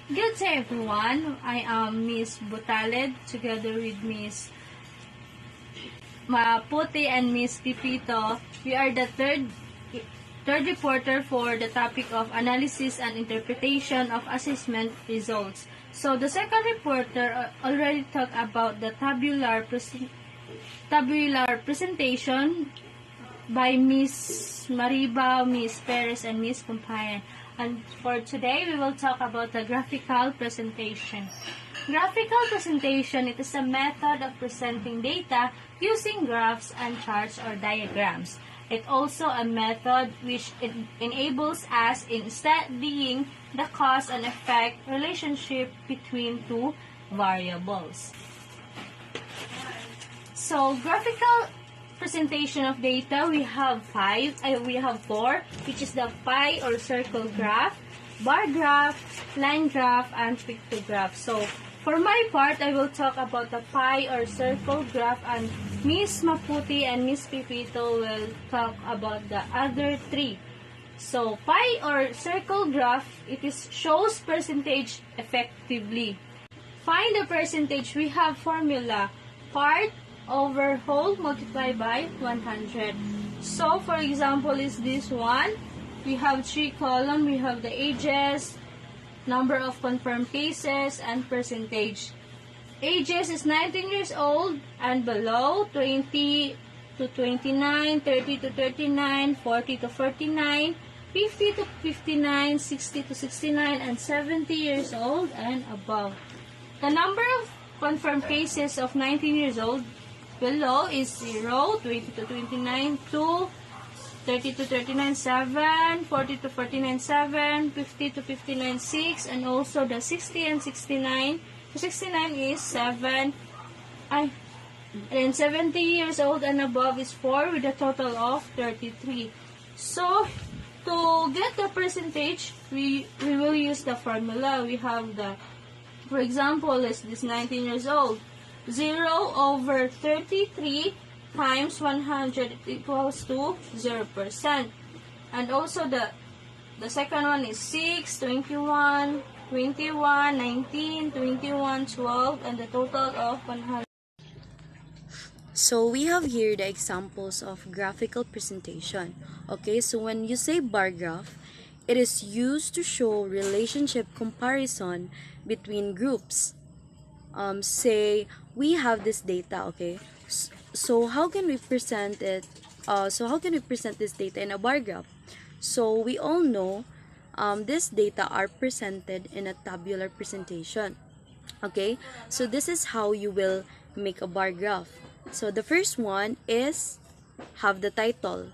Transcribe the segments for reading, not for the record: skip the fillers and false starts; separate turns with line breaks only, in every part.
Good day everyone, I am Miss Butalid together with Miss Mapute and Miss Pepito. We are the third reporter for the topic of analysis and interpretation of assessment results. So the second reporter already talked about the tabular presentation by Miss Mariba, Miss Perez, and Miss Pumpayan. And for today, we will talk about the graphical presentation. Graphical presentation, it is a method of presenting data using graphs and charts or diagrams. It also a method which enables us in studying the cause and effect relationship between two variables. So, graphical presentation of data, we have four, which is the pie or circle graph, bar graph, line graph, and pictograph. So, for my part, I will talk about the pie or circle graph, and Miss Mapute and Miss Pepito will talk about the other three. So, pie or circle graph, it shows percentage effectively. Find the percentage. We have formula, part over whole multiplied by 100. So, for example, is this one. We have 3 columns. We have the ages, number of confirmed cases, and percentage. Ages is 19 years old and below, 20 to 29, 30 to 39, 40 to 49, 50 to 59, 60 to 69, and 70 years old and above. The number of confirmed cases of 19 years old below is 0, 20 to 29, 2, 30 to 39, 7, 40 to 49, 7, 50 to 59, 6, and also the 60 and 69. The 69 is 7, and 70 years old and above is 4 with a total of 33. So, to get the percentage, we will use the formula. We have the, for example, is this 19 years old. 0 over 33 times 100 equals to 0%. And also the second one is 6, 21, 21, 19, 21, 12, and the total of 100.
So we have here the examples of graphical presentation. Okay, so when you say bar graph, it is used to show relationship comparison between groups. Say we have this data, okay? So how can we present it? How can we present this data in a bar graph? So we all know this data are presented in a tabular presentation. Okay, so this is how you will make a bar graph. So the first one is have the title.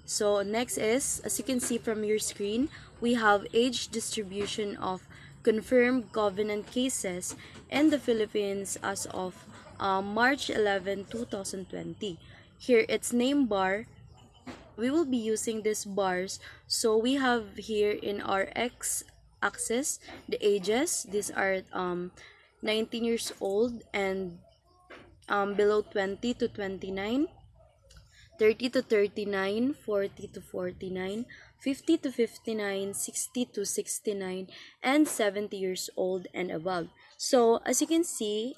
So next is, as you can see from your screen, we have age distribution of confirmed covenant cases in the Philippines as of March 11, 2020. Here it's name bar. We will be using these bars. So we have here in our x-axis the ages. These are 19 years old and below 20 to 29, 30 to 39, 40 to 49, 50 to 59, 60 to 69, and 70 years old and above. So, as you can see,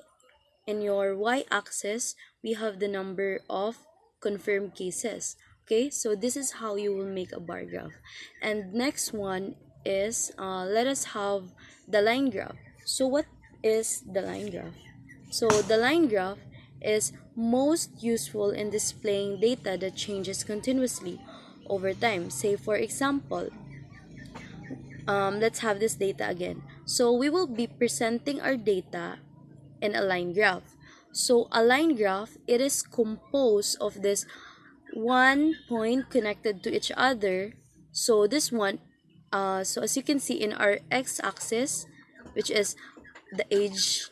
in your y-axis, we have the number of confirmed cases. Okay, so this is how you will make a bar graph. And next one is, let us have the line graph. So, what is the line graph? So, the line graph is most useful in displaying data that changes continuously over time. Say for example, let's have this data again. So we will be presenting our data in a line graph. So a line graph, it is composed of this one point connected to each other. So this one, so as you can see in our x-axis, which is the age,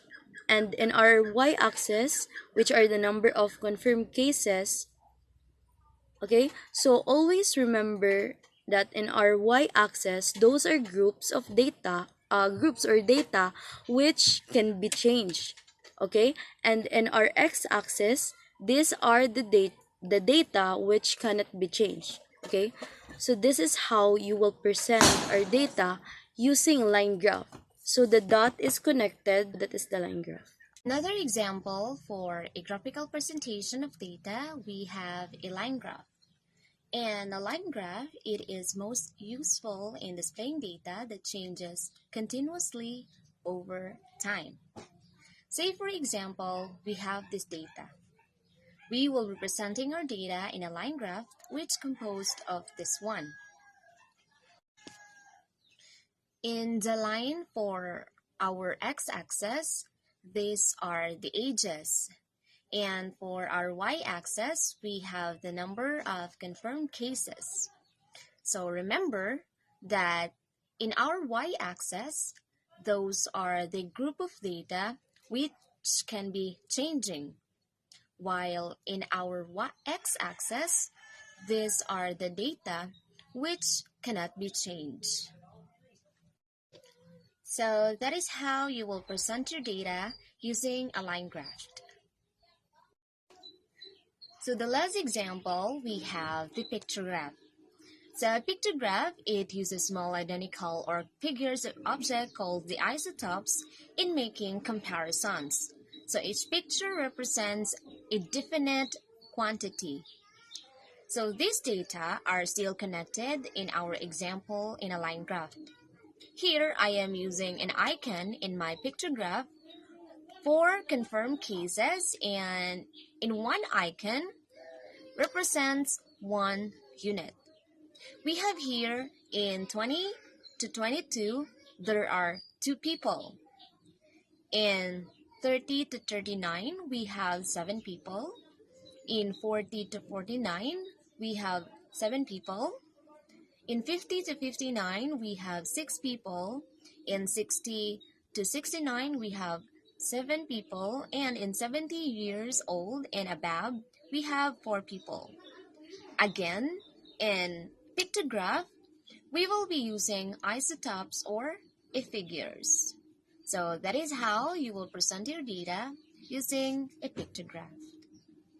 and in our y-axis, which are the number of confirmed cases. Okay, so always remember that in our y-axis, those are groups of data, groups or data which can be changed. Okay, and in our x-axis, these are the data which cannot be changed. Okay, so this is how you will present our data using line graph. So the dot is connected, that is the line graph.
Another example for a graphical presentation of data, we have a line graph. And a line graph, it is most useful in displaying data that changes continuously over time. Say for example, we have this data. We will be presenting our data in a line graph which composed of this one. In the line for our x-axis, these are the ages. And for our y-axis, we have the number of confirmed cases. So remember that in our y-axis, those are the group of data which can be changing, while in our x-axis, these are the data which cannot be changed. So that is how you will present your data using a line graph. So the last example, we have the pictograph. So a pictograph, it uses small identical or figures of object called the isotopes in making comparisons. So each picture represents a definite quantity. So these data are still connected in our example in a line graph. Here I am using an icon in my pictograph for confirmed cases, and in one icon represents one unit. We have here in 20 to 22, there are 2 people. In 30 to 39, we have 7 people. In 40 to 49, we have 7 people. In 50 to 59, we have 6 people. In 60 to 69, we have 7 people. And in 70 years old and above, we have 4 people. Again, in pictograph, we will be using isotopes or figures. So that is how you will present your data using a pictograph.